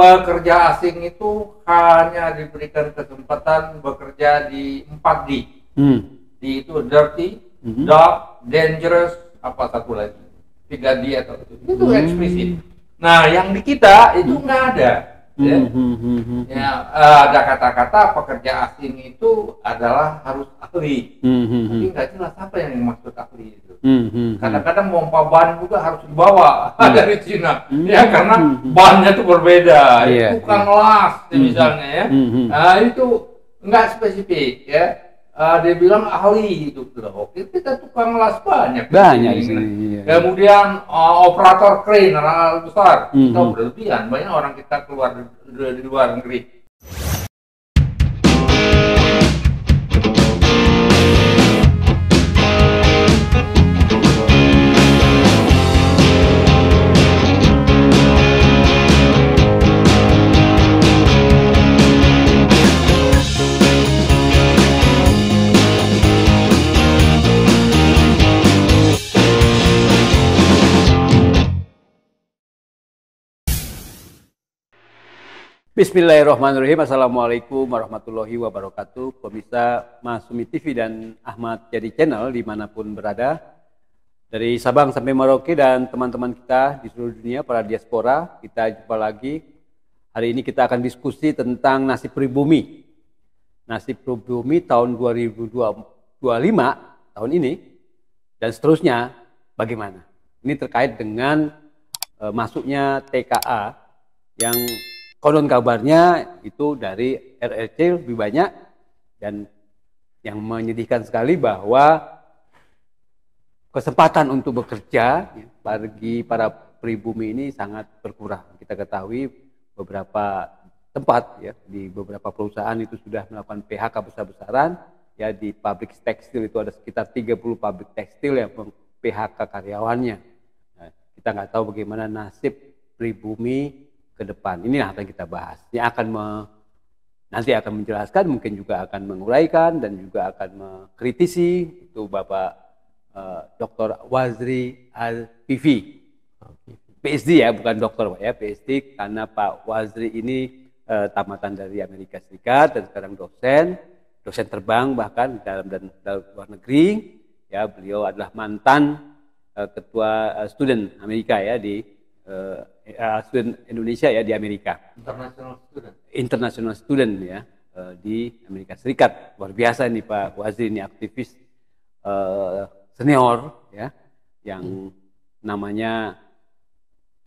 pekerja asing itu hanya diberikan kesempatan bekerja di 4D. D itu dirty, dark, dangerous, apa satu lagi? 3D atau itu eksplisit. Nah, yang di kita itu nggak ada. Ya. Ya, ada kata-kata pekerja asing itu adalah harus ahli. Tapi nggak jelas apa yang dimaksud ahli itu. Kadang-kadang pompa ban juga harus dibawa dari Cina, ya karena bannya itu berbeda. Tukang las misalnya ya, nah, itu nggak spesifik ya. Dia bilang ahli itu, oke kita tukang las banyak di sini. Kemudian operator crane alat besar kita berlebihan, banyak orang kita keluar di luar negeri. Bismillahirrahmanirrahim. Assalamualaikum warahmatullahi wabarakatuh. Pemirsa Masumi TV dan Ahmad Jadi Channel dimanapun berada, dari Sabang sampai Merauke dan teman-teman kita di seluruh dunia, para diaspora, kita jumpa lagi. Hari ini kita akan diskusi tentang nasib pribumi. Nasib pribumi tahun 2025, tahun ini, dan seterusnya bagaimana. Ini terkait dengan masuknya TKA yang konon kabarnya itu dari RRC lebih banyak, dan yang menyedihkan sekali bahwa kesempatan untuk bekerja bagi para pribumi ini sangat berkurang. Kita ketahui beberapa tempat ya, di beberapa perusahaan itu sudah melakukan PHK besar-besaran ya. Di pabrik tekstil itu ada sekitar 30 pabrik tekstil yang PHK karyawannya. Nah, kita nggak tahu bagaimana nasib pribumi ke depan. Ini yang akan kita bahas. Yang akan nanti akan menjelaskan, mungkin juga akan menguraikan dan juga akan mengkritisi itu Bapak Dr. Wazri Al-Fifi, PhD ya, bukan dokter Pak ya, PhD, karena Pak Wazri ini tamatan dari Amerika Serikat dan sekarang dosen terbang bahkan dalam dan luar negeri ya. Beliau adalah mantan ketua student Amerika ya di student Indonesia ya di Amerika, international student ya di Amerika Serikat. Luar biasa nih Pak Wazri, ini aktivis senior ya, yang namanya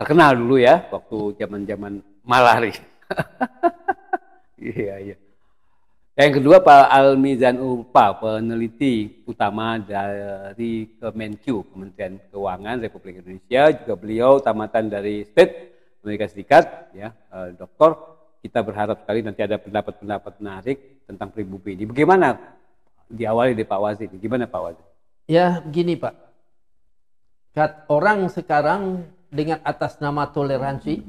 terkenal dulu ya waktu zaman malari. Iya. Yang kedua Pak Almizan Ulfa, peneliti utama dari Kemenkyu, Kementerian Keuangan Republik Indonesia. Juga beliau tamatan dari State Amerika Serikat ya. Doktor, kita berharap sekali nanti ada pendapat-pendapat menarik tentang pribumi ini. Bagaimana diawali dari Pak Wazri? Gimana Pak Wazri? Ya begini Pak, orang sekarang dengan atas nama toleransi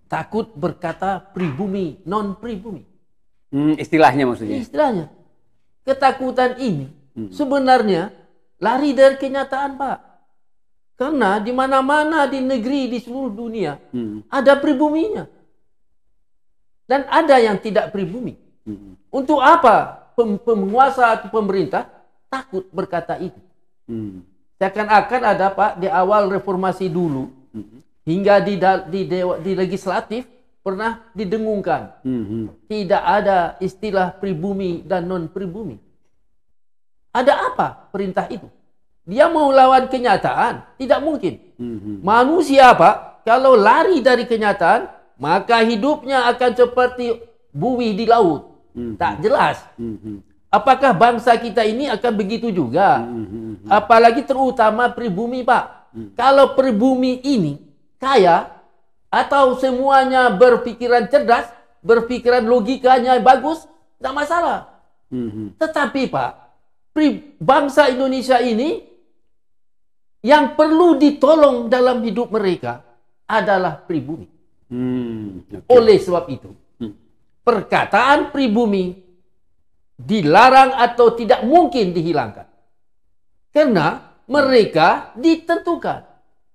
takut berkata pribumi, non pribumi. Istilahnya maksudnya? Istilahnya. Ketakutan ini sebenarnya lari dari kenyataan Pak. Karena di mana-mana di negeri di seluruh dunia ada pribuminya. Dan ada yang tidak pribumi. Untuk apa penguasa atau pemerintah takut berkata itu? Seakan-akan ada Pak di awal reformasi dulu hingga di legislatif pernah didengungkan. Tidak ada istilah pribumi dan non pribumi. Ada apa perintah itu? Dia mau lawan kenyataan? Tidak mungkin. Manusia Pak, kalau lari dari kenyataan, maka hidupnya akan seperti buih di laut. Tak jelas. Apakah bangsa kita ini akan begitu juga? Apalagi terutama pribumi Pak. Kalau pribumi ini kaya, atau semuanya berpikiran cerdas, berpikiran logikanya bagus, tidak masalah. Tetapi Pak, bangsa Indonesia ini yang perlu ditolong dalam hidup mereka adalah pribumi. Oleh sebab itu, perkataan pribumi dilarang atau tidak mungkin dihilangkan. Karena mereka ditentukan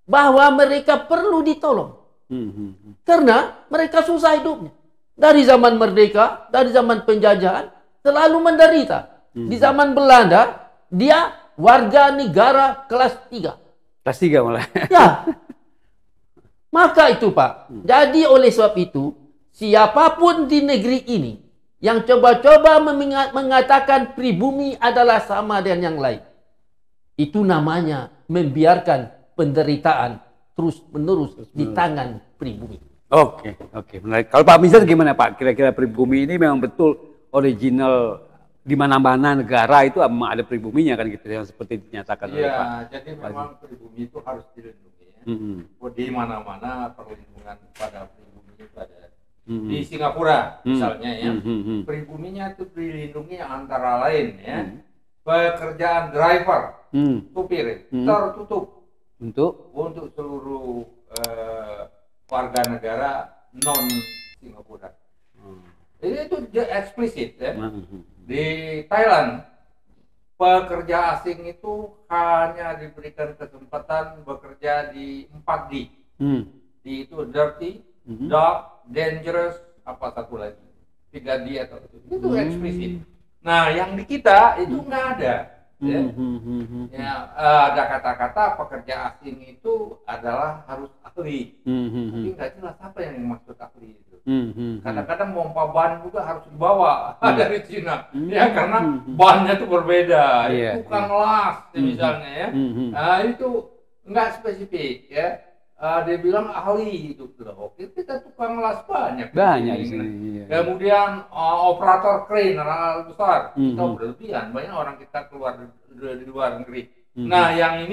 bahwa mereka perlu ditolong. Karena mereka susah hidupnya. Dari zaman merdeka, dari zaman penjajahan, selalu menderita. Di zaman Belanda, dia warga negara kelas 3. Kelas 3 malah. Ya. Maka itu Pak. Jadi oleh sebab itu, siapapun di negeri ini yang coba-coba mengatakan pribumi adalah sama dengan yang lain, itu namanya membiarkan penderitaan terus-menerus di tangan pribumi. Oke, menarik. Kalau Pak Mizar gimana Pak? Kira-kira pribumi ini memang betul original di mana-mana negara itu memang ada pribuminya kan gitu yang seperti dinyatakan oleh Pak. Iya, jadi memang pribumi itu harus dilindungi ya. Di mana-mana perlindungan pada pribumi itu ada. Di Singapura misalnya ya, pribuminya itu dilindungi antara lain ya. Pekerjaan driver, supir tertutup untuk seluruh warga negara non Singapura. Itu eksplisit ya. Di Thailand, pekerja asing itu hanya diberikan kesempatan bekerja di 4D. Di itu dirty, dark, dangerous, apa satu lagi? 3D atau itu eksplisit. Nah, yang di kita itu nggak ada. Ya. Ya, ada kata-kata pekerja asing itu adalah harus ahli. Tapi nggak jelas apa yang dimaksud ahli itu. Kadang-kadang pompa ban juga harus dibawa dari Cina. Ya, karena bannya itu berbeda. Tukang las misalnya ya. Nah, itu nggak spesifik ya. Dia bilang ahli itu. Oke, kita tukang las banyak di sini. Kemudian operator crane alat besar kita berlebihan, banyak orang kita keluar di luar negeri. Nah, yang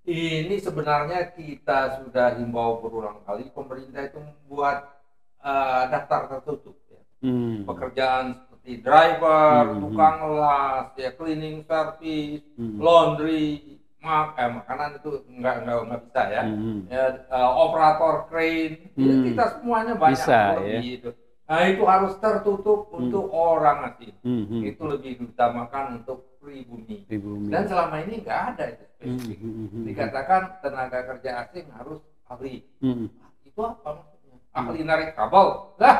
ini sebenarnya kita sudah himbau berulang kali, pemerintah itu membuat daftar tertutup ya. Pekerjaan seperti driver, tukang las, ya, cleaning service, laundry, makanan itu nggak bisa ya. Operator crane, kita semuanya banyak bisa, gitu. Nah, itu harus tertutup untuk orang asing. Itu lebih diutamakan untuk pribumi. Dan selama ini nggak ada itu spesifik. Dikatakan tenaga kerja asing harus ahli. Itu apa maksudnya? Ahli narik kabel. Lah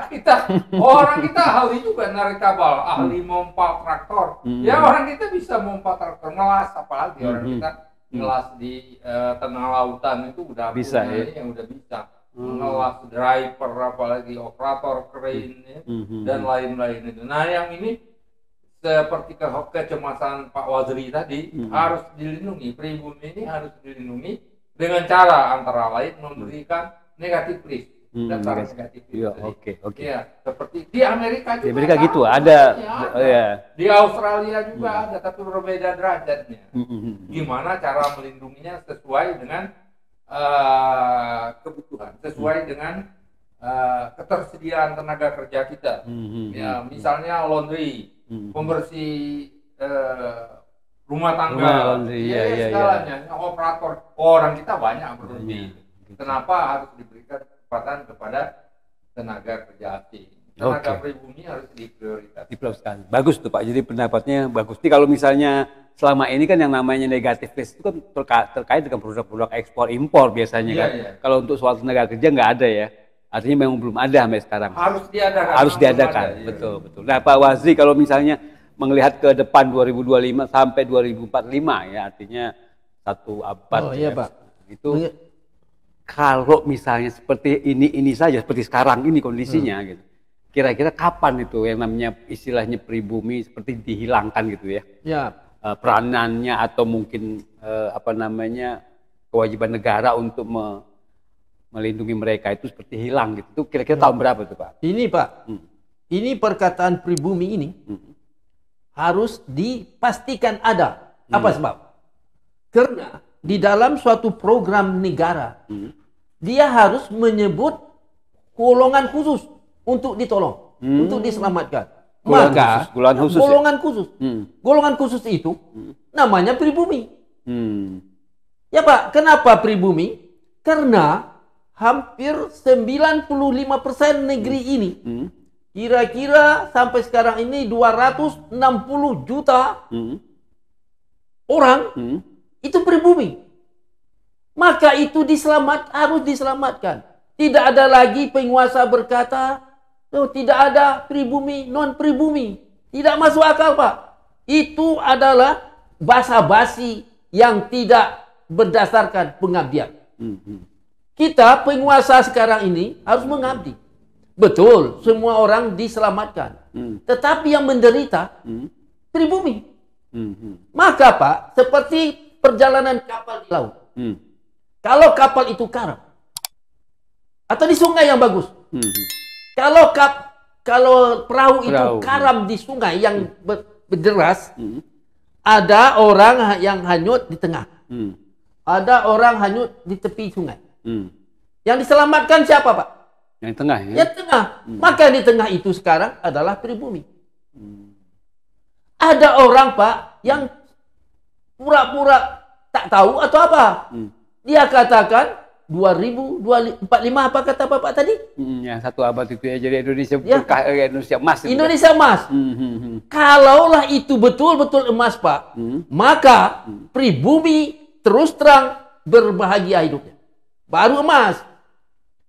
orang kita ahli juga narik kabel, ahli mompa traktor. Ya, orang kita bisa mompa traktor, ngelas, apalagi orang kita ngelas di tengah lautan itu udah bisa ya, udah bisa ngelas driver, apalagi operator crane ya, dan lain-lain itu. Nah, yang ini seperti kecemasan Pak Waziri tadi harus dilindungi, pribumi ini harus dilindungi dengan cara antara lain memberikan negatif list. Daftar negatif list. Oke. Ya, seperti di Amerika juga. Di Amerika gitu ada. Di Australia juga ada, tapi berbeda derajatnya. Gimana cara melindunginya sesuai dengan kebutuhan, sesuai dengan ketersediaan tenaga kerja kita. Ya, misalnya laundry, pembersih rumah tangga, segalanya. Operator, orang kita banyak berlebih. Kenapa harus diberikan kesempatan kepada tenaga kerja asing? Tenaga pribumi harus diprioritaskan. Bagus tuh Pak, jadi pendapatnya bagus. Jadi kalau misalnya selama ini kan yang namanya negatif list itu kan terkait dengan produk-produk ekspor impor biasanya kan. Kalau untuk soal tenaga kerja nggak ada ya. Artinya memang belum ada sampai sekarang. Harus diadakan. Betul. Nah Pak Waziri, kalau misalnya melihat ke depan 2025 sampai 2045 ya, artinya 1 abad Pak. Itu kalau misalnya seperti ini saja, seperti sekarang ini kondisinya gitu. Kira-kira kapan itu yang namanya istilahnya pribumi seperti dihilangkan gitu ya? Ya. Peranannya atau mungkin kewajiban negara untuk melindungi mereka itu seperti hilang gitu. Itu kira-kira tahun berapa tuh Pak? Ini Pak, ini perkataan pribumi ini harus dipastikan ada. Apa sebab? Karena di dalam suatu program negara, dia harus menyebut golongan khusus untuk ditolong, untuk diselamatkan. Maka golongan khusus itu namanya pribumi. Ya Pak, kenapa pribumi? Karena hampir 95% negeri ini, kira-kira sampai sekarang ini 260 juta orang itu pribumi. maka itu harus diselamatkan. Tidak ada lagi penguasa berkata, oh, tidak ada pribumi, non pribumi. Tidak masuk akal, Pak. Itu adalah basa-basi yang tidak berdasarkan pengabdian. Kita penguasa sekarang ini harus mengabdi. Betul, semua orang diselamatkan. Tetapi yang menderita pribumi. Maka Pak, seperti perjalanan kapal di laut. Kalau kapal itu karam, atau di sungai yang bagus. Kalau perahu itu karam di sungai yang berderas, ada orang yang hanyut di tengah. Ada orang hanyut di tepi sungai. Yang diselamatkan siapa, Pak? Yang tengah, ya? Yang tengah. Maka di tengah itu sekarang adalah pribumi. Ada orang, Pak, yang pura-pura tak tahu atau apa. Dia katakan 2045, apa kata Bapak tadi? Yang 1 abad itu ya, jadi Indonesia berkah, Indonesia emas. Indonesia emas. Kalaulah itu betul-betul emas, Pak, maka pribumi terus terang berbahagia hidupnya. Baru emas.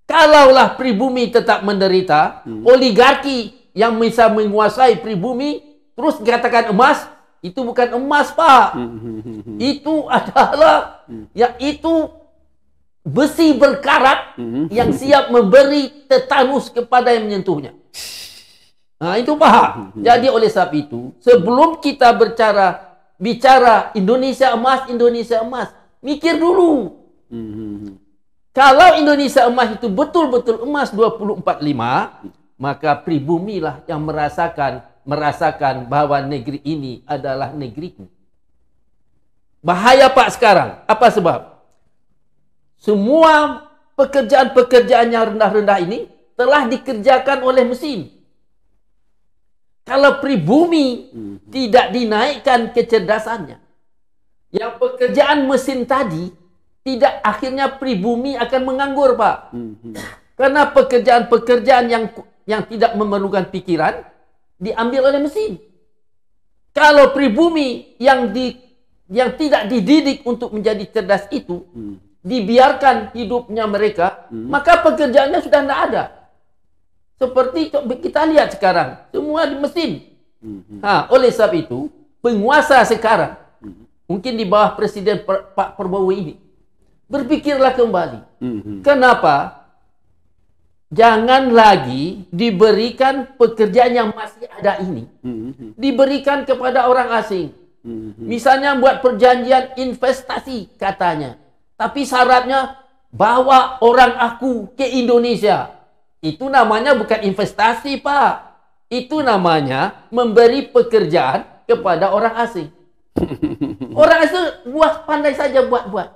Kalaulah pribumi tetap menderita, oligarki yang bisa menguasai pribumi terus dikatakan emas, itu bukan emas, Pak. Itu adalah yaitu besi berkarat yang siap memberi tetanus kepada yang menyentuhnya. Nah, itu Pak. Jadi oleh sebab itu, sebelum kita bicara Indonesia emas, mikir dulu. Kalau Indonesia emas itu betul-betul emas 2045, maka pribumilah yang merasakan bahwa negeri ini adalah negeriku. Bahaya, Pak, sekarang. Apa sebab? Semua pekerjaan-pekerjaan yang rendah-rendah ini telah dikerjakan oleh mesin. Kalau pribumi tidak dinaikkan kecerdasannya, yang pekerjaan mesin tadi, tidak, akhirnya pribumi akan menganggur, Pak. Karena pekerjaan-pekerjaan yang tidak memerlukan pikiran diambil oleh mesin. Kalau pribumi yang tidak dididik untuk menjadi cerdas itu dibiarkan hidupnya mereka, maka pekerjaannya sudah tidak ada. Seperti kita lihat sekarang, semua di mesin. Oleh sebab itu, penguasa sekarang, mungkin di bawah Presiden Pak Prabowo ini, berpikirlah kembali. Kenapa jangan lagi diberikan pekerjaan yang masih ada ini, diberikan kepada orang asing. Misalnya buat perjanjian investasi katanya, tapi syaratnya bawa orang aku ke Indonesia. Itu namanya bukan investasi, Pak. Itu namanya memberi pekerjaan kepada orang asing. Orang asing pandai saja buat-buat.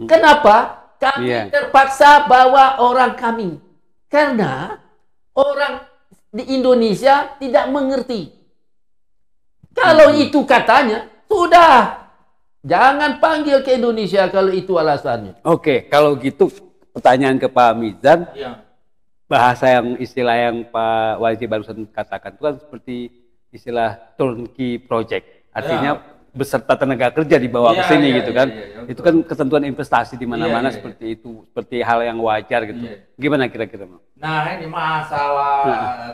Kenapa? Kami terpaksa bawa orang kami. Karena orang di Indonesia tidak mengerti. Kalau itu katanya, sudah. Jangan panggil ke Indonesia kalau itu alasannya. Oke, kalau gitu pertanyaan ke Pak Mizan. Bahasa istilah yang Pak Walji barusan katakan itu kan seperti istilah turnkey project. Artinya beserta tenaga kerja dibawa ke sini gitu kan. Itu kan ketentuan investasi di mana-mana seperti itu, seperti hal yang wajar gitu. Gimana kira-kira? Nah, ini masalah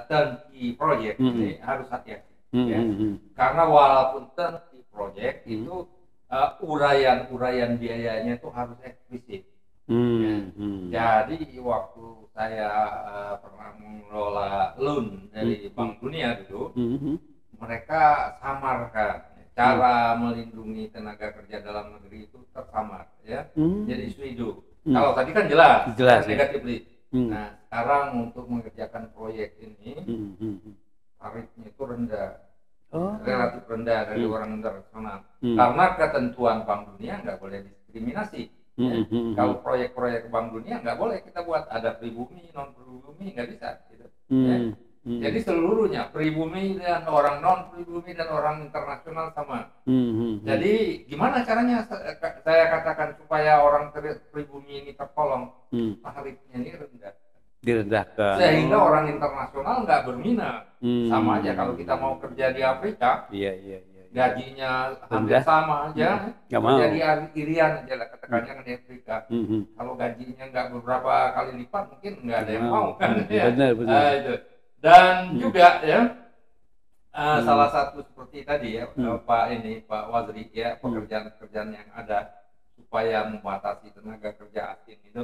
turnkey project ini harus hati-hati. Karena walaupun turnkey project itu uraian biayanya itu harus eksplisit. Jadi waktu saya pernah mengelola loan dari Bank Dunia dulu, mereka samarkan cara melindungi tenaga kerja dalam negeri itu tersamar, ya. Jadi swidu. Kalau tadi kan jelas negatif. Nah, sekarang untuk mengerjakan proyek ini tarifnya itu rendah, relatif rendah dari orang internasional. Karena ketentuan Bank Dunia nggak boleh diskriminasi. Kalau proyek-proyek Bank Dunia nggak boleh kita buat ada pribumi, non pribumi, nggak bisa. Gitu. Jadi seluruhnya pribumi dan orang non pribumi dan orang internasional sama. Jadi gimana caranya saya katakan supaya orang pribumi ini tertolong? Tarifnya ini rendah. Direndahkan. Sehingga orang internasional nggak berminat. Sama aja kalau kita mau kerja di Afrika. gajinya hampir sama aja, jadi irian aja lah katakannya di Afrika. Kalau gajinya nggak beberapa kali lipat mungkin nggak ada yang mau kan. Benar. Dan juga ya salah satu seperti tadi ya Pak Wazri ya, pekerjaan-pekerjaan yang ada supaya membatasi tenaga kerja asing itu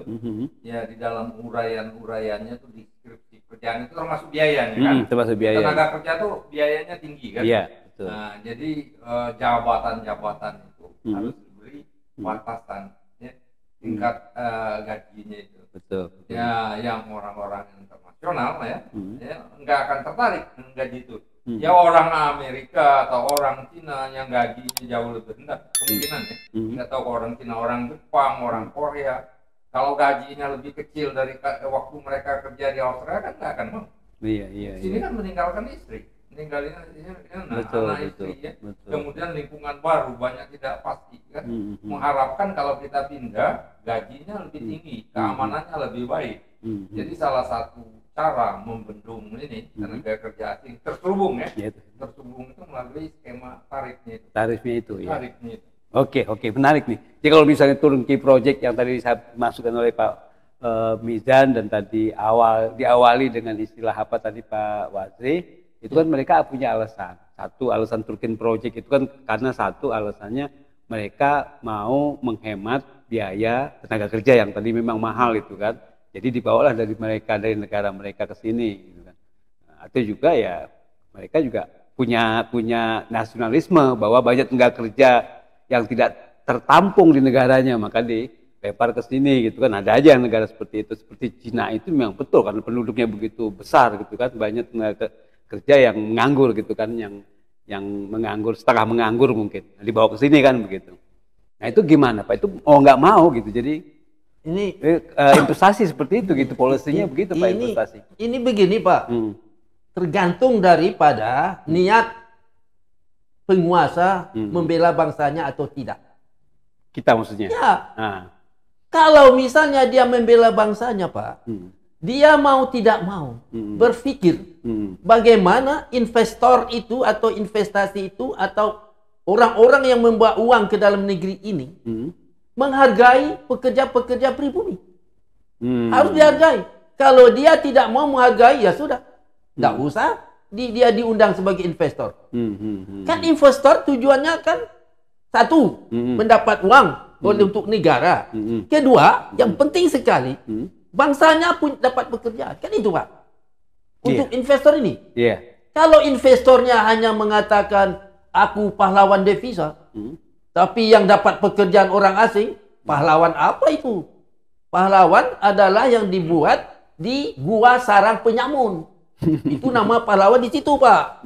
ya di dalam uraian-uraiannya tuh deskripsi kerjaan itu termasuk biayanya kan. Termasuk biaya. Tenaga kerja tuh biayanya tinggi kan. Iya. Nah, jadi jabatan-jabatan itu harus diberi batasan ya, tingkat gajinya itu. Betul. Ya, yang orang-orang internasional ya, nggak akan tertarik dengan gaji itu. Ya orang Amerika atau orang Cina yang gajinya jauh lebih rendah kemungkinan ya. Nggak tahu orang Cina, orang Jepang, orang Korea. Kalau gajinya lebih kecil dari waktu mereka kerja di Australia kan nggak akan mau. Iya. Sini kan meninggalkan istri. Ninggalin anak istri ya. Betul. Kemudian lingkungan baru banyak tidak pasti kan. Mengharapkan kalau kita pindah gajinya lebih tinggi, keamanannya lebih baik. Jadi salah satu cara membendung ini tenaga kerja asing terselubung ya. Terselubung itu melalui skema tarifnya itu. Oke, menarik nih. Jadi kalau misalnya turnkey project yang tadi saya masukkan oleh Pak Mizan dan tadi diawali dengan istilah apa tadi Pak Wazri, itu kan mereka punya alasan. Satu alasan turnkey project itu kan karena satu alasannya mereka mau menghemat biaya tenaga kerja yang tadi memang mahal itu kan. Jadi dibawalah dari negara mereka ke sini gitu kan. Atau juga ya mereka juga punya nasionalisme bahwa banyak tenaga kerja yang tidak tertampung di negaranya maka dilempar ke sini gitu kan. Ada aja yang negara seperti itu, seperti Cina itu memang betul karena penduduknya begitu besar gitu kan, banyak tenaga kerja yang menganggur gitu kan, yang menganggur, setengah menganggur mungkin, dibawa ke sini kan begitu. Nah itu gimana Pak? Itu nggak mau gitu. Jadi ini investasi seperti itu gitu, polisinya begitu Pak investasi. Ini begini Pak, tergantung daripada niat penguasa membela bangsanya atau tidak. Kita maksudnya? Ya. Kalau misalnya dia membela bangsanya Pak, dia mau tidak mau berpikir bagaimana investor itu atau investasi itu atau orang-orang yang membawa uang ke dalam negeri ini menghargai pekerja-pekerja pribumi. Harus dihargai. Kalau dia tidak mau menghargai, ya sudah. Tidak usah dia diundang sebagai investor. Kan investor tujuannya kan satu, mendapat uang untuk negara. Kedua, yang penting sekali, bangsanya pun dapat bekerja. Kan itu Pak. Untuk investor ini. Kalau investornya hanya mengatakan, aku pahlawan devisa, tapi yang dapat pekerjaan orang asing, pahlawan apa itu? Pahlawan adalah yang dibuat di gua sarang penyamun. Itu nama pahlawan di situ Pak.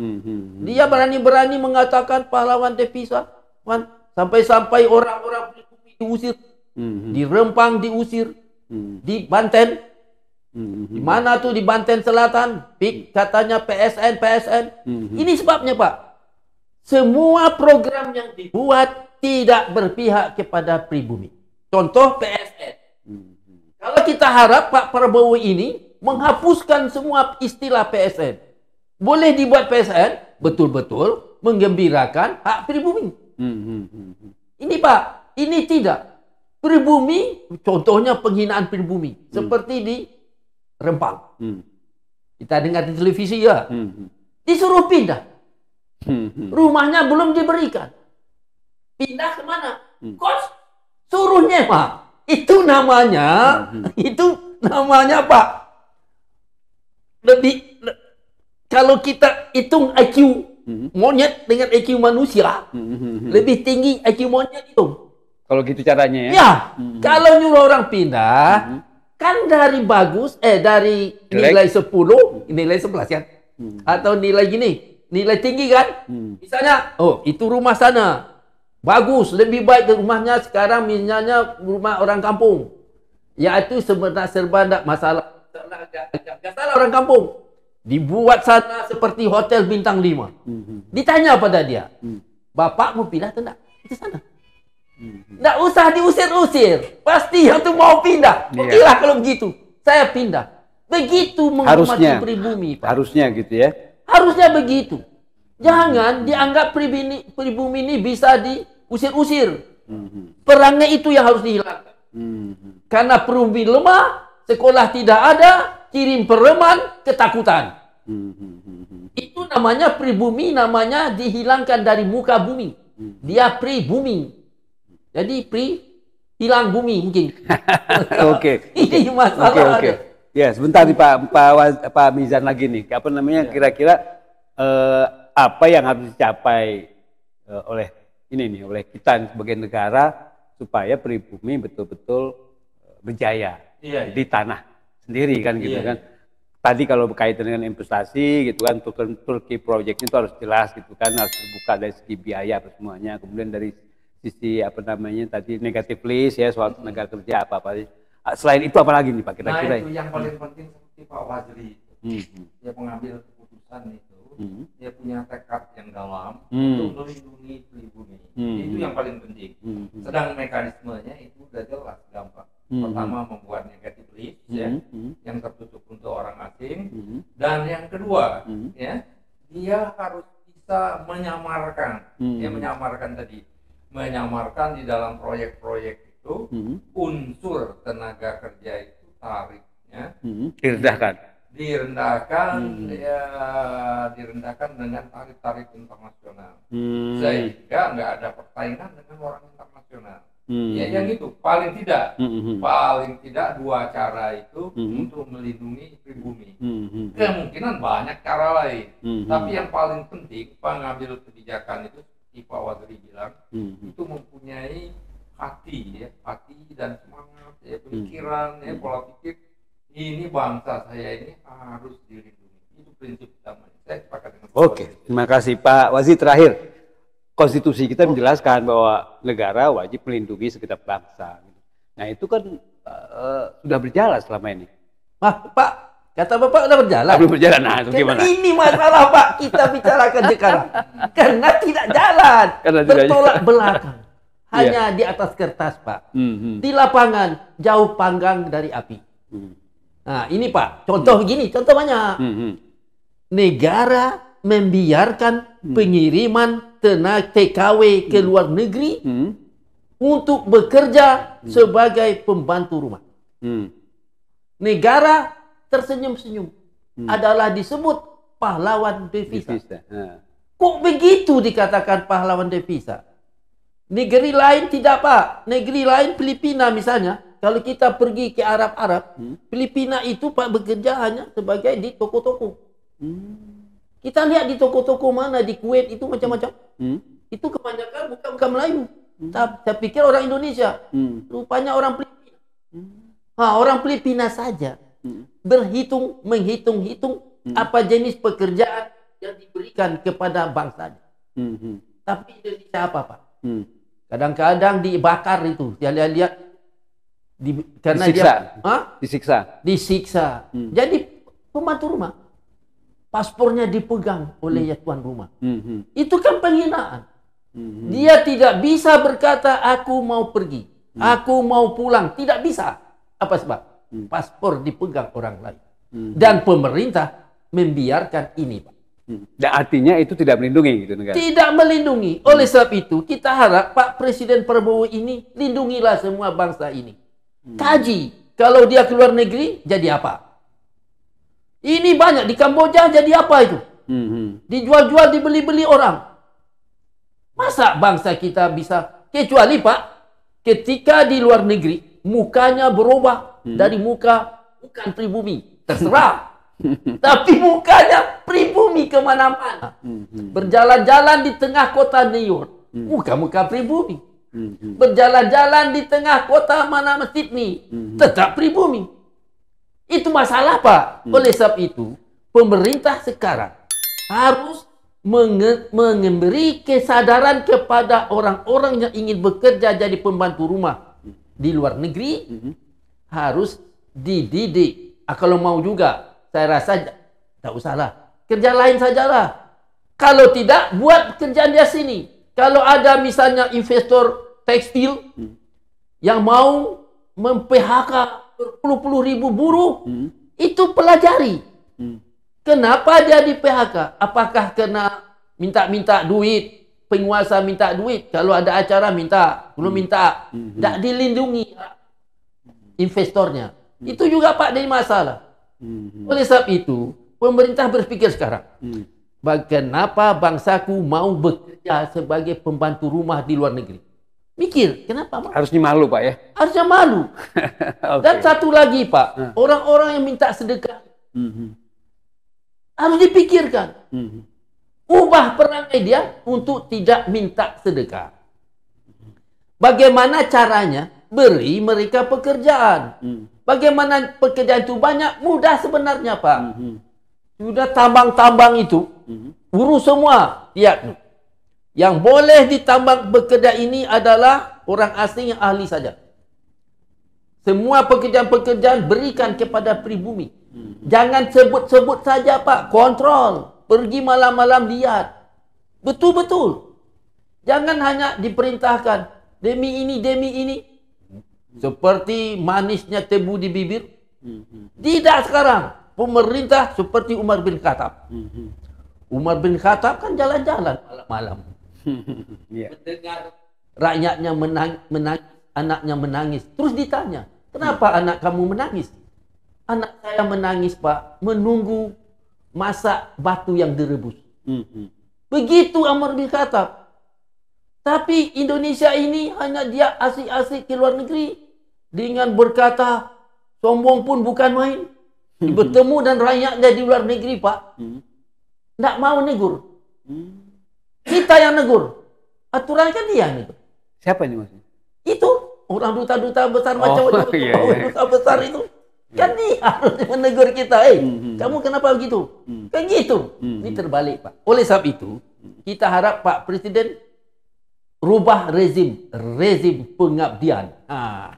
Dia berani-berani mengatakan pahlawan devisa. Sampai-sampai orang-orang diusir. Di Rempang diusir. Di Banten. Di mana tuh di Banten Selatan? Katanya PSN. Ini sebabnya Pak. Semua program yang dibuat tidak berpihak kepada pribumi. Contoh PSN. Kalau kita harap Pak Prabowo ini menghapuskan semua istilah PSN. Boleh dibuat PSN betul-betul menggembirakan hak pribumi. Ini Pak, ini tidak. Pribumi, contohnya penghinaan pribumi. Seperti di Rempang. Kita dengar di televisi ya. Disuruh pindah. Rumahnya belum diberikan. Pindah kemana? Kos suruh nyewa. Itu namanya Pak. Kalau kita hitung IQ monyet dengan IQ manusia, lebih tinggi IQ monyet itu. Kalau gitu caranya ya? Ya, kalau nyuruh orang pindah, kan dari dari nilai 10, nilai 11 kan? Atau nilai gini, nilai tinggi kan? Misalnya, itu rumah sana. Bagus, lebih baik ke rumahnya sekarang misalnya rumah orang kampung. Yaitu sebenarnya serba tidak masalah. Tidak salah orang kampung. Dibuat sana seperti hotel bintang 5. Ditanya pada dia, Bapak mau pindah atau tidak? Itu sana. Tidak usah diusir-usir. Pasti yang itu mau pindah. Okelah kalau begitu. Saya pindah. Begitu menghormati pribumi. Pak. Harusnya gitu ya? Harusnya begitu. Jangan dianggap pribumi ini bisa diusir-usir. Perangnya itu yang harus dihilangkan. Karena pribumi lemah, sekolah tidak ada, kirim preman, ketakutan. Itu namanya pribumi, namanya dihilangkan dari muka bumi. Dia pribumi. Jadi hilang bumi mungkin. Oke. Ini masalah. Oke. Ya, sebentar nih Pak Mizan lagi nih. Apa namanya? Kira-kira apa yang harus dicapai oleh kita sebagai negara supaya pribumi betul-betul berjaya di tanah sendiri kan gitu kan. Tadi kalau berkaitan dengan investasi gitu kan, Turki Project itu harus jelas gitu kan, harus terbuka dari segi biaya semuanya. Kemudian dari sisi tadi negatif list ya, soal tenaga kerja apa-apa. Selain itu apa lagi nih Pak kira-kira? Nah itu yang paling penting seperti Pak Waziri dia mengambil keputusan itu, dia punya tekad yang dalam untuk melindungi pribumi. Itu yang paling penting. Sedang mekanismenya itu udah jelas, gampang. Pertama membuat negatif list yang tertutup untuk orang asing, dan yang kedua ya, dia harus bisa menyamarkan, menyamarkan di dalam proyek-proyek itu unsur tenaga kerja itu tarifnya direndahkan dengan tarif-tarif internasional, sehingga nggak ada persaingan dengan orang internasional. Ya yang itu paling tidak dua cara itu untuk melindungi pribumi. Kemungkinan banyak cara lain, tapi yang paling penting pengambil kebijakan itu seperti Pak Waziri bilang, itu mempunyai hati dan semangat, pikiran, pola pikir. Ini bangsa saya ini harus dilindungi. Itu prinsip utamanya. Saya sepakat dengan Oke, terima kasih Pak Waziri. Terakhir, konstitusi kita menjelaskan bahwa negara wajib melindungi segenap bangsa. Nah itu kan sudah berjalan selama ini. Pak, kata Bapak sudah berjalan. Belum berjalan, nah itu gimana? Ini masalah Pak, kita bicarakan sekarang. Karena tidak jalan, bertolak belakang. Hanya di atas kertas Pak. Di lapangan jauh panggang dari api. Nah ini Pak, contoh begini, contoh banyak. Negara membiarkan pengiriman tenaga TKW ke luar negeri untuk bekerja sebagai pembantu rumah. Negara tersenyum-senyum adalah disebut pahlawan devisa. Kok begitu dikatakan pahlawan devisa? Negeri lain tidak Pak. Negeri lain Filipina misalnya, kalau kita pergi ke Arab, Filipina itu Pak bekerja hanya sebagai di toko-toko. Kita lihat di toko-toko mana di Kuwait itu macam-macam. Itu kebanyakan bukan Melayu. Saya pikir orang Indonesia. Rupanya orang Filipina. Orang Filipina saja menghitung apa jenis pekerjaan yang diberikan kepada bangsanya. Tapi Indonesia apa Pak? Kadang-kadang dibakar itu. Saya lihat karena disiksa. Jadi pembantu rumah paspornya dipegang oleh tuan rumah. Itu kan penghinaan. Dia tidak bisa berkata aku mau pergi, aku mau pulang, tidak bisa. Apa sebab? Paspor dipegang orang lain. Dan pemerintah membiarkan ini Pak. Dan artinya itu tidak melindungi gitu negara. Tidak melindungi. Oleh sebab itu kita harap Pak Presiden Prabowo ini lindungilah semua bangsa ini. Kaji, kalau dia keluar negeri jadi apa? Ini banyak di Kamboja jadi apa itu? Dijual-jual, dibeli-beli orang. Masa bangsa kita bisa, kecuali Pak, ketika di luar negeri mukanya berubah dari muka bukan pribumi, terserah. Tapi mukanya pribumi kemana-mana. Berjalan-jalan di tengah kota New York, muka-muka pribumi. Berjalan-jalan di tengah kota mana Sydney, tetap pribumi. Itu masalah Pak. Oleh sebab itu, pemerintah sekarang harus memberi kesadaran kepada orang-orang yang ingin bekerja jadi pembantu rumah di luar negeri, harus dididik. Kalau mau juga, saya rasa tak usahlah, kerja lain sajalah. Kalau tidak, buat kerjaan di sini. Kalau ada misalnya investor tekstil yang mau mem-PHK berpuluh-puluh ribu buruh, itu pelajari. Kenapa dia di PHK? Apakah kena minta duit, penguasa minta duit, kalau ada acara minta, belum minta, tidak dilindungi investornya. Itu juga Pak jadi masalah. Oleh sebab itu, pemerintah berpikir sekarang, kenapa bangsaku mau bekerja sebagai pembantu rumah di luar negeri? Mikir, kenapa Pak? Harusnya malu Pak ya? Harusnya malu. Okay. Dan satu lagi Pak, orang-orang yang minta sedekah harus dipikirkan. Ubah perangai dia untuk tidak minta sedekah. Bagaimana caranya? Beri mereka pekerjaan. Bagaimana pekerjaan itu banyak? Mudah sebenarnya Pak. Sudah tambang-tambang itu, urus semua. Lihat. Yang boleh ditambang bekerja ini adalah orang asing yang ahli saja. Semua pekerjaan-pekerjaan berikan kepada pribumi. Jangan sebut-sebut saja Pak. Kontrol. Pergi malam-malam lihat. Betul-betul. Jangan hanya diperintahkan. Demi ini. Seperti manisnya tebu di bibir. Tidak sekarang. Pemerintah seperti Umar bin Khattab. Umar bin Khattab kan jalan-jalan malam-malam. Mendengar rakyatnya menangis, anaknya menangis. Terus ditanya, kenapa anak kamu menangis? Anak saya menangis Pak, menunggu masak batu yang direbus. Begitu Umar bin Khattab. Tapi Indonesia ini hanya dia asik-asik ke luar negeri. Dengan berkata, sombong pun bukan main. Bertemu dan rakyatnya di luar negeri Pak. Tidak mau negur. Kita yang negur. Aturan kan dia yang negur. Siapa ini maksudnya? Itu orang duta-duta besar macam itu. Duta besar itu. Kan dia harus menegur kita. Kamu kenapa begitu? Kan gitu. Ini terbalik Pak. Oleh sebab itu, kita harap Pak Presiden rubah rezim pengabdian.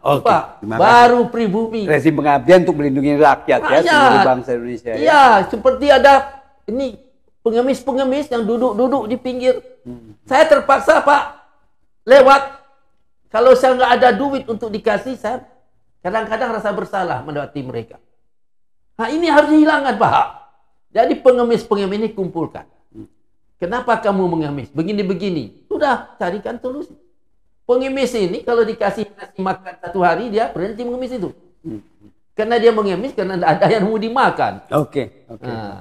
Pak, baru pribumi. Rezim pengabdian untuk melindungi rakyat ya, seluruh bangsa Indonesia. Iya, seperti ada ini pengemis-pengemis yang duduk-duduk di pinggir. Saya terpaksa Pak lewat. Kalau saya nggak ada duit untuk dikasih, saya kadang-kadang rasa bersalah melewati mereka. Nah ini harus dihilangkan Pak. Jadi pengemis-pengemis ini kumpulkan. Kenapa kamu mengemis? Begini-begini. Sudah, carikan solusi. Pengemis ini kalau dikasih nasi makan satu hari, dia berhenti mengemis itu. Karena dia mengemis, karena ada yang mau dimakan.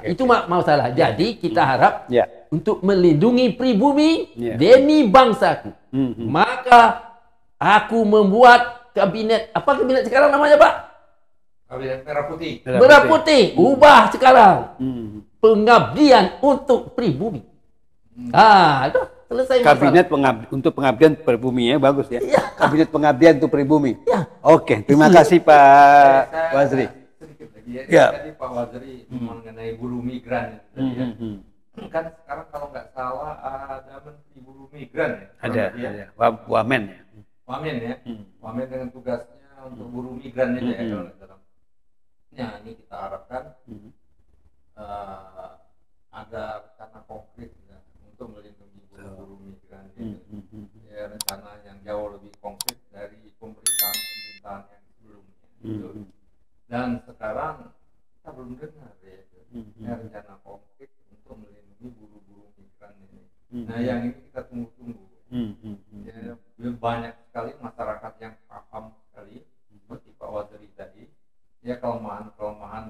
Itu masalah. Jadi kita harap untuk melindungi pribumi demi bangsaku. Maka aku membuat kabinet. Apa kabinet sekarang namanya Pak? Kabinet Merah Putih. Merah Putih. Ubah sekarang. Pengabdian untuk pribumi. Itu selesai masalah. Kabinet untuk pengabdian pribumi ya, bagus ya. Kabinet pengabdian untuk pribumi. Oke, terima kasih Pak Wazri. Sedikit lagi ya. Tadi Pak Wazri mengenai buruh migran ya. Kan sekarang kalau nggak salah ada menteri buruh migran ya. Ada. Wamen ya. Wamen ya. Wamen dengan tugasnya untuk buruh migran itu ya kalau nggak salah. Ya, ini kita harapkan ada rencana konkret ya, untuk melindungi buruh migran ini. Ya, rencana yang jauh lebih konkret dari pemerintahan yang sebelumnya. Dan sekarang kita belum dengar ya, rencana konkret untuk melindungi buruh migran ini. Nah, yang ini kita tunggu-tunggu. Ya, banyak sekali masyarakat yang paham sekali seperti Pak Waziri tadi. Ya, kelemahan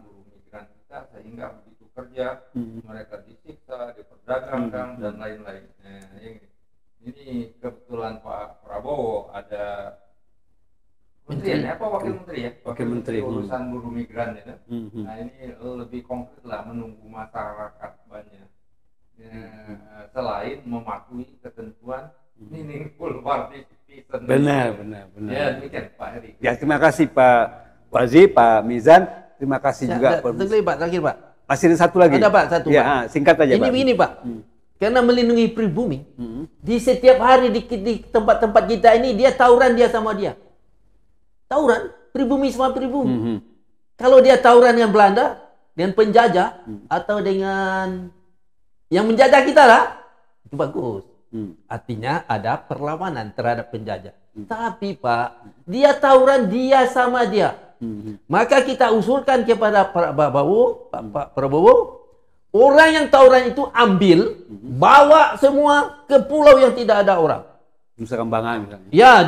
buruh migran kita sehingga begitu kerja mereka disiksa, diperdagangkan dan lain-lain. Ini kebetulan Pak Prabowo ada menteri apa wakil menteri ya? Wakil menteri urusan buruh migran ya. Nah ini lebih konkret lah, menunggu masyarakat banyak. Selain mematuhi ketentuan meaningful participation. Benar. Ya demikian Pak Heri. Ya terima kasih Pak Wazri, Pak Mizan. Terima kasih juga Terakhir Pak. Masih ada satu lagi. Ada Pak, satu ya, Pak. Singkat aja Pak. Ini Pak. Karena melindungi pribumi, di setiap hari di tempat-tempat kita ini dia tawuran dia sama dia. Tawuran pribumi sama pribumi. Kalau dia tawuran yang Belanda dengan penjajah atau dengan yang menjajah kita lah, itu bagus. Artinya ada perlawanan terhadap penjajah. Tapi Pak, dia tawuran dia sama dia. Maka kita usulkan kepada Pak Prabowo Orang yang tawuran itu ambil, bawa semua ke pulau yang tidak ada orang. Nusa Kambangan misalnya. Ya,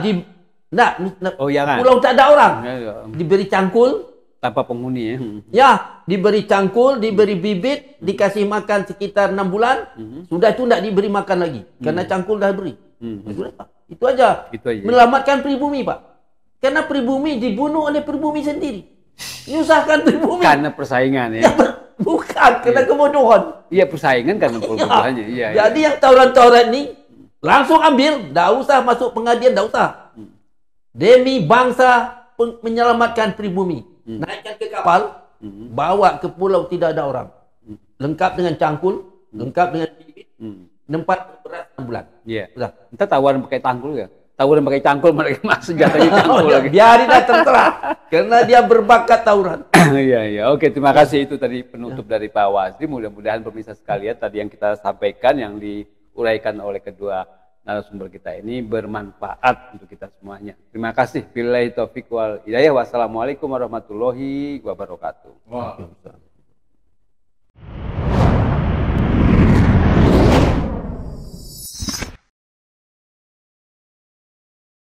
Oh ya kan. pulau tak ada orang. Ya. Diberi cangkul. Tanpa penghuni ya. Ya, diberi cangkul, diberi bibit, dikasih makan sekitar 6 bulan. Sudah itu tidak diberi makan lagi. Karena cangkul dah beri. Sudah, Pak. Itu aja. Menyelamatkan pribumi, Pak. Karena pribumi dibunuh oleh pribumi sendiri. Menyusahkan pribumi. Karena persaingan ya. Bukan, karena kebodohan. Iya, persaingan karena kebodohannya. Iya. Jadi yang tawuran-tawuran ini langsung ambil, tidak usah masuk pengadilan, tidak usah. Demi bangsa menyelamatkan pribumi. Naikkan ke kapal, bawa ke pulau tidak ada orang. Lengkap dengan cangkul, lengkap dengan bibit, tempat beras 6 bulan. Iya. Sudah. Kita tawaran pakai tangkul ya. Tawaran pakai cangkul mereka masuk jatuhnya tangkul lagi. Biarin dah terserah. Karena dia berbakat tawuran. Iya. Oke, terima kasih. Itu tadi penutup dari Pak Wasdi. Mudah-mudahan pemirsa sekalian tadi yang kita sampaikan, yang diuraikan oleh kedua narasumber kita ini bermanfaat untuk kita semuanya. Terima kasih. Billahi taufiq wal hidayah. Wassalamualaikum warahmatullahi wabarakatuh. Wah.